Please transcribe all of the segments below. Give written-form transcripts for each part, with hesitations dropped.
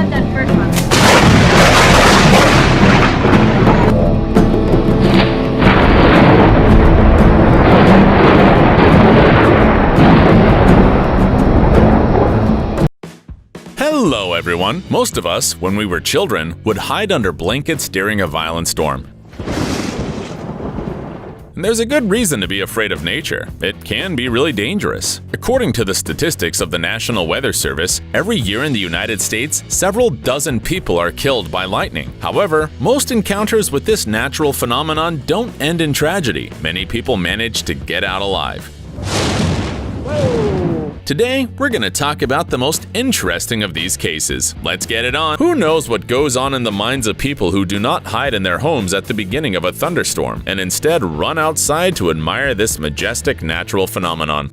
about that first one? Hello everyone! Most of us, when we were children, would hide under blankets during a violent storm. And there's a good reason to be afraid of nature. It can be really dangerous. According to the statistics of the National Weather Service, every year in the United States, several dozen people are killed by lightning. However, most encounters with this natural phenomenon don't end in tragedy. Many people manage to get out alive. Today, we're going to talk about the most interesting of these cases. Let's get it on! Who knows what goes on in the minds of people who do not hide in their homes at the beginning of a thunderstorm, and instead run outside to admire this majestic natural phenomenon?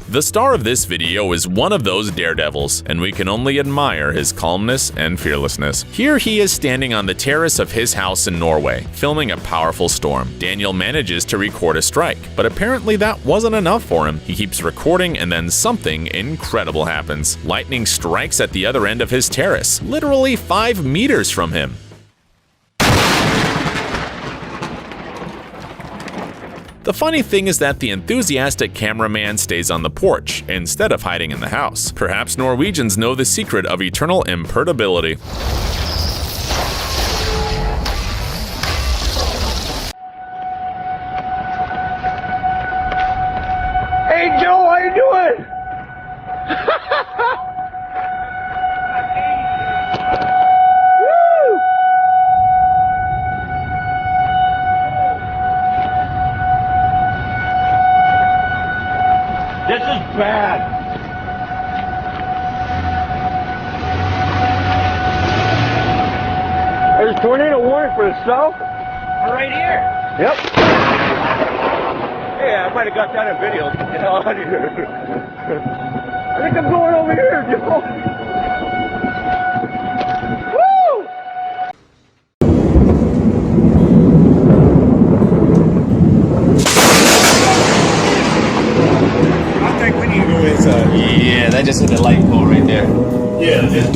The star of this video is one of those daredevils, and we can only admire his calmness and fearlessness. Here he is standing on the terrace of his house in Norway, filming a powerful storm. Daniel manages to record a strike, but apparently that wasn't enough for him. He keeps recording and then something incredible happens. Lightning strikes at the other end of his terrace, literally 5 meters from him. The funny thing is that the enthusiastic cameraman stays on the porch instead of hiding in the house. Perhaps Norwegians know the secret of eternal imperturbability. Hey Joe, how you doing? This is bad. There's a tornado warning for the south. We're right here. Yep. Yeah, I might have got that in video. Get the hell out of here. I think I'm going over here, Joe. Yeah, that just hit the light pole right there. Yeah.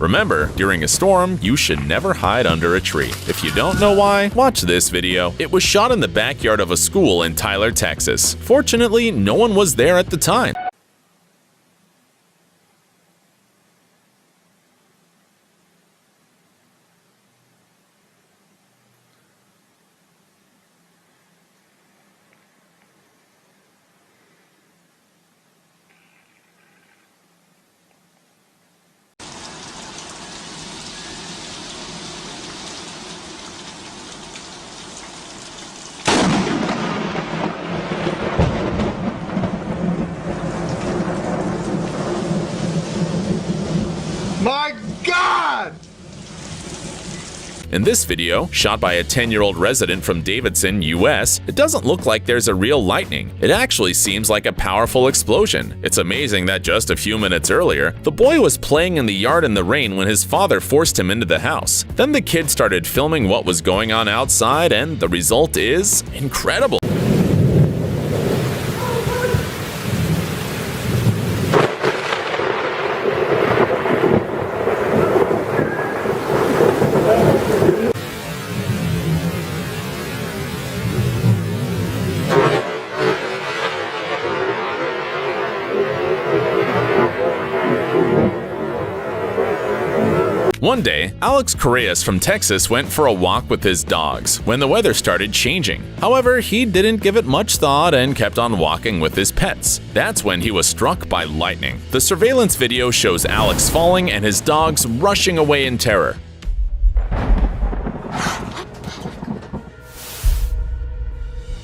Remember, during a storm, you should never hide under a tree. If you don't know why, watch this video. It was shot in the backyard of a school in Tyler, Texas. Fortunately, no one was there at the time. My God! In this video, shot by a 10-year-old resident from Davidson, US, it doesn't look like there's a real lightning. It actually seems like a powerful explosion. It's amazing that just a few minutes earlier, the boy was playing in the yard in the rain when his father forced him into the house. Then the kid started filming what was going on outside, and the result is incredible. One day, Alex Correas from Texas went for a walk with his dogs when the weather started changing. However, he didn't give it much thought and kept on walking with his pets. That's when he was struck by lightning. The surveillance video shows Alex falling and his dogs rushing away in terror.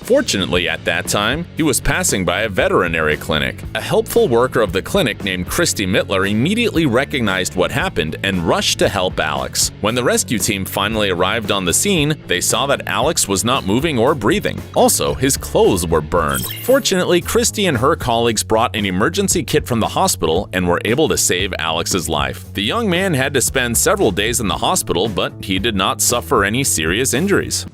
Fortunately, at that time, he was passing by a veterinary clinic. A helpful worker of the clinic named Christy Mittler immediately recognized what happened and rushed to help Alex. When the rescue team finally arrived on the scene, they saw that Alex was not moving or breathing. Also, his clothes were burned. Fortunately, Christy and her colleagues brought an emergency kit from the hospital and were able to save Alex's life. The young man had to spend several days in the hospital, but he did not suffer any serious injuries.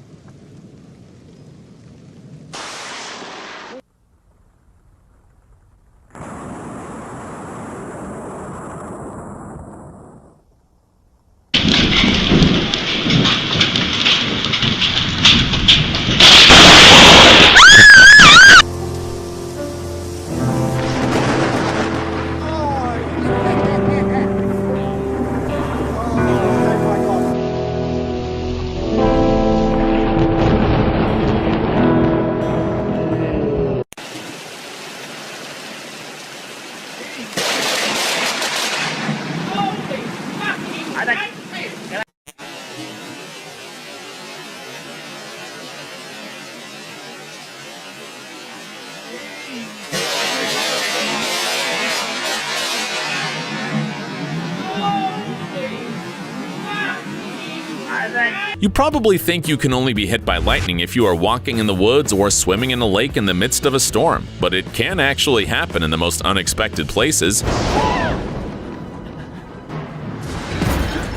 You probably think you can only be hit by lightning if you are walking in the woods or swimming in a lake in the midst of a storm, but it can actually happen in the most unexpected places.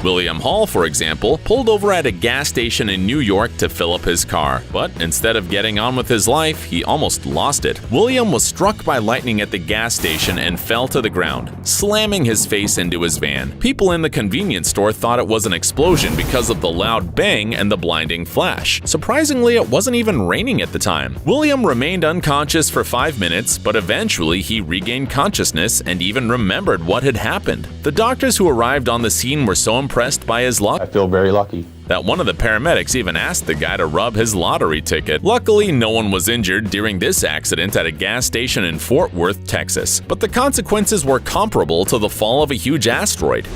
William Hall, for example, pulled over at a gas station in New York to fill up his car, but instead of getting on with his life, he almost lost it. William was struck by lightning at the gas station and fell to the ground, slamming his face into his van. People in the convenience store thought it was an explosion because of the loud bang and the blinding flash. Surprisingly, it wasn't even raining at the time. William remained unconscious for 5 minutes, but eventually he regained consciousness and even remembered what had happened. The doctors who arrived on the scene were so impressed by his luck I feel very lucky that one of the paramedics even asked the guy to rub his lottery ticket. Luckily, no one was injured during this accident at a gas station in Fort Worth, Texas, but the consequences were comparable to the fall of a huge asteroid.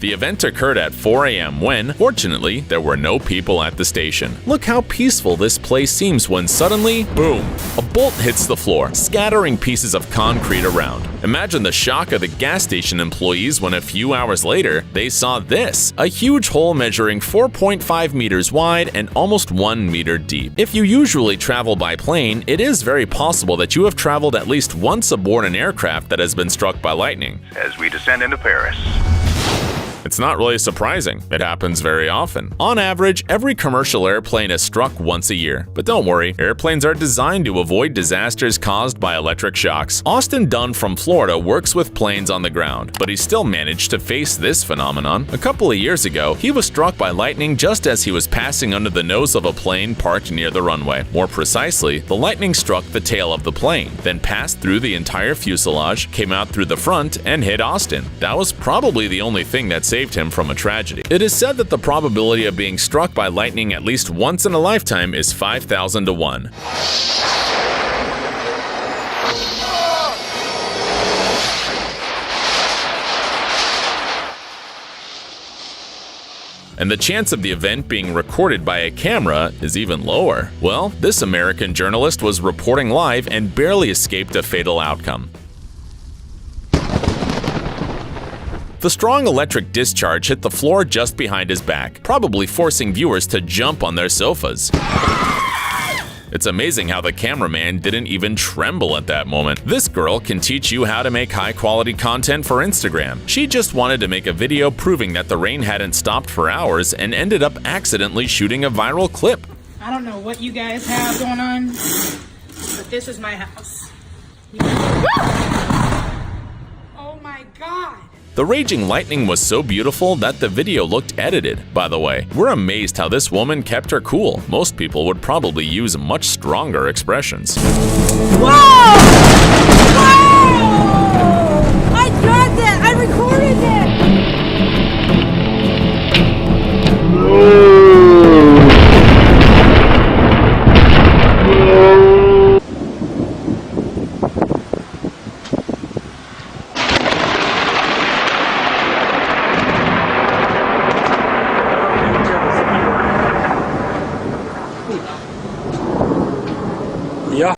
The event occurred at 4 a.m. when, fortunately, there were no people at the station. Look how peaceful this place seems when suddenly, boom, a bolt hits the floor, scattering pieces of concrete around. Imagine the shock of the gas station employees when a few hours later, they saw this, a huge hole measuring 4.5 meters wide and almost 1 meter deep. If you usually travel by plane, it is very possible that you have traveled at least once aboard an aircraft that has been struck by lightning. As we descend into Paris. It's not really surprising. It happens very often. On average, every commercial airplane is struck once a year. But don't worry, airplanes are designed to avoid disasters caused by electric shocks. Austin Dunn from Florida works with planes on the ground, but he still managed to face this phenomenon. A couple of years ago, he was struck by lightning just as he was passing under the nose of a plane parked near the runway. More precisely, the lightning struck the tail of the plane, then passed through the entire fuselage, came out through the front, and hit Austin. That was probably the only thing that saved him from a tragedy. It is said that the probability of being struck by lightning at least once in a lifetime is 5,000 to 1. And the chance of the event being recorded by a camera is even lower. Well, this American journalist was reporting live and barely escaped a fatal outcome. The strong electric discharge hit the floor just behind his back, probably forcing viewers to jump on their sofas. It's amazing how the cameraman didn't even tremble at that moment. This girl can teach you how to make high-quality content for Instagram. She just wanted to make a video proving that the rain hadn't stopped for hours and ended up accidentally shooting a viral clip. I don't know what you guys have going on, but this is my house. Oh my God! The raging lightning was so beautiful that the video looked edited. By the way, we're amazed how this woman kept her cool. Most people would probably use much stronger expressions. Whoa! I got that! I recorded it! Ja.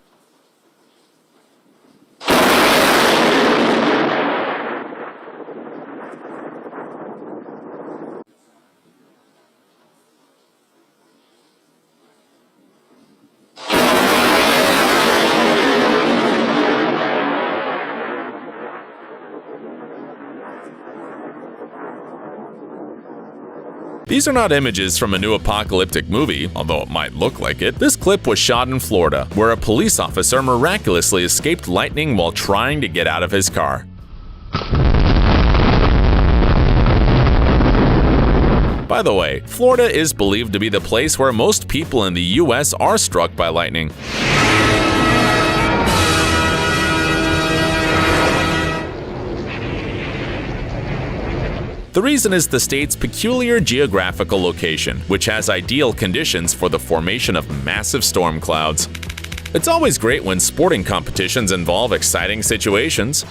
These are not images from a new apocalyptic movie, although it might look like it. This clip was shot in Florida, where a police officer miraculously escaped lightning while trying to get out of his car. By the way, Florida is believed to be the place where most people in the US are struck by lightning. The reason is the state's peculiar geographical location, which has ideal conditions for the formation of massive storm clouds. It's always great when sporting competitions involve exciting situations.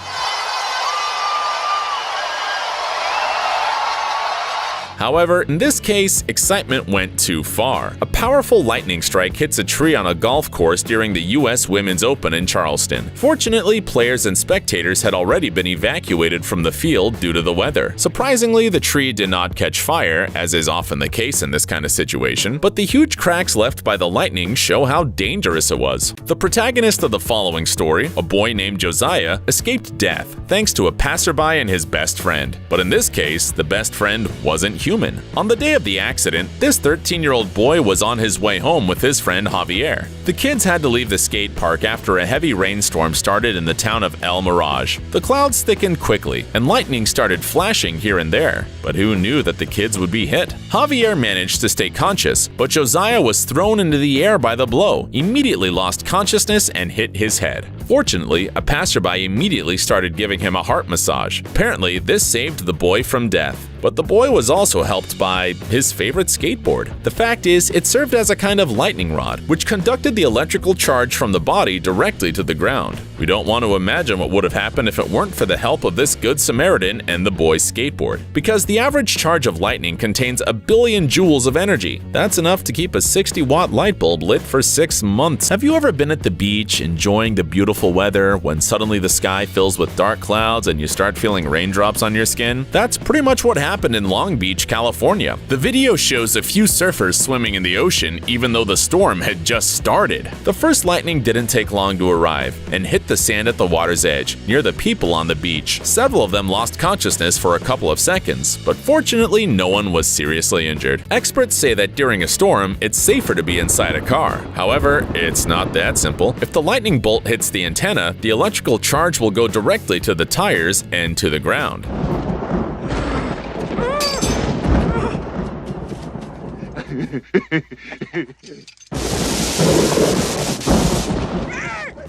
However, in this case, excitement went too far. A powerful lightning strike hits a tree on a golf course during the US Women's Open in Charleston. Fortunately, players and spectators had already been evacuated from the field due to the weather. Surprisingly, the tree did not catch fire, as is often the case in this kind of situation, but the huge cracks left by the lightning show how dangerous it was. The protagonist of the following story, a boy named Josiah, escaped death thanks to a passerby and his best friend. But in this case, the best friend wasn't human. On the day of the accident, this 13-year-old boy was on his way home with his friend Javier. The kids had to leave the skate park after a heavy rainstorm started in the town of El Mirage. The clouds thickened quickly, and lightning started flashing here and there. But who knew that the kids would be hit? Javier managed to stay conscious, but Josiah was thrown into the air by the blow, immediately lost consciousness, and hit his head. Fortunately, a passerby immediately started giving him a heart massage. Apparently, this saved the boy from death. But the boy was also helped by his favorite skateboard. The fact is, it served as a kind of lightning rod, which conducted the electrical charge from the body directly to the ground. We don't want to imagine what would have happened if it weren't for the help of this good Samaritan and the boy's skateboard. Because the average charge of lightning contains 1 billion joules of energy. That's enough to keep a 60-watt light bulb lit for 6 months. Have you ever been at the beach enjoying the beautiful weather when suddenly the sky fills with dark clouds and you start feeling raindrops on your skin? That's pretty much what happened in Long Beach, California. The video shows a few surfers swimming in the ocean even though the storm had just started. The first lightning didn't take long to arrive and hit the sand at the water's edge, near the people on the beach. Several of them lost consciousness for a couple of seconds, but fortunately no one was seriously injured. Experts say that during a storm, it's safer to be inside a car. However, it's not that simple. If the lightning bolt hits the antenna, the electrical charge will go directly to the tires and to the ground.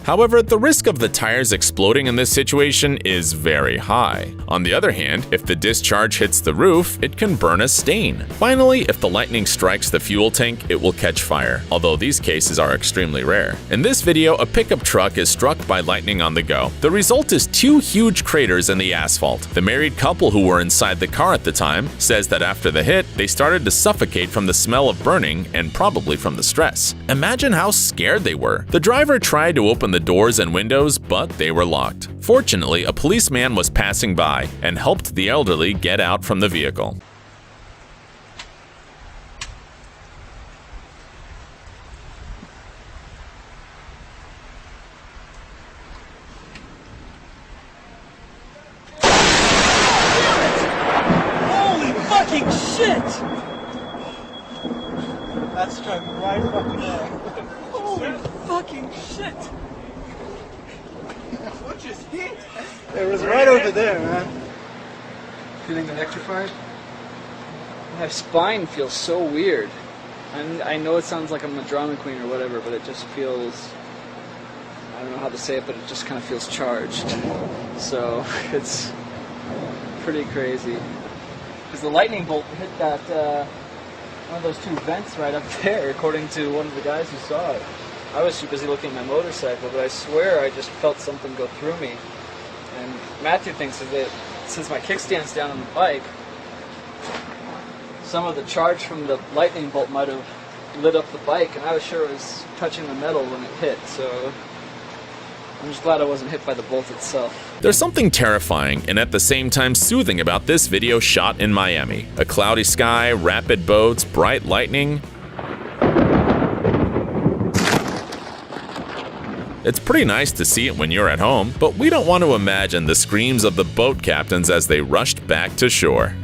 However, the risk of the tires exploding in this situation is very high. On the other hand, if the discharge hits the roof, it can burn a stain. Finally, if the lightning strikes the fuel tank, it will catch fire, although these cases are extremely rare. In this video, a pickup truck is struck by lightning on the go. The result is 2 huge craters in the asphalt. The married couple who were inside the car at the time says that after the hit, they started to suffocate from the smell of burning and probably from the stress. Imagine how scared they were. The driver tried to open the doors and windows, but they were locked. Fortunately, a policeman was passing by and helped the elderly get out from the vehicle. Holy fucking shit! That struck right fucking there. Holy fucking shit! What just hit? It was right over there, man. Feeling electrified? My spine feels so weird. I know it sounds like I'm a drama queen or whatever, but it just feels, I don't know how to say it, but it just kind of feels charged. So it's pretty crazy. Because the lightning bolt hit that, one of those two vents right up there, according to one of the guys who saw it. I was too busy looking at my motorcycle, but I swear I just felt something go through me. And Matthew thinks that since my kickstand's down on the bike, some of the charge from the lightning bolt might have lit up the bike, and I was sure it was touching the metal when it hit, so I'm just glad I wasn't hit by the bolt itself. There's something terrifying and at the same time soothing about this video shot in Miami. A cloudy sky, rapid boats, bright lightning. It's pretty nice to see it when you're at home, but we don't want to imagine the screams of the boat captains as they rushed back to shore.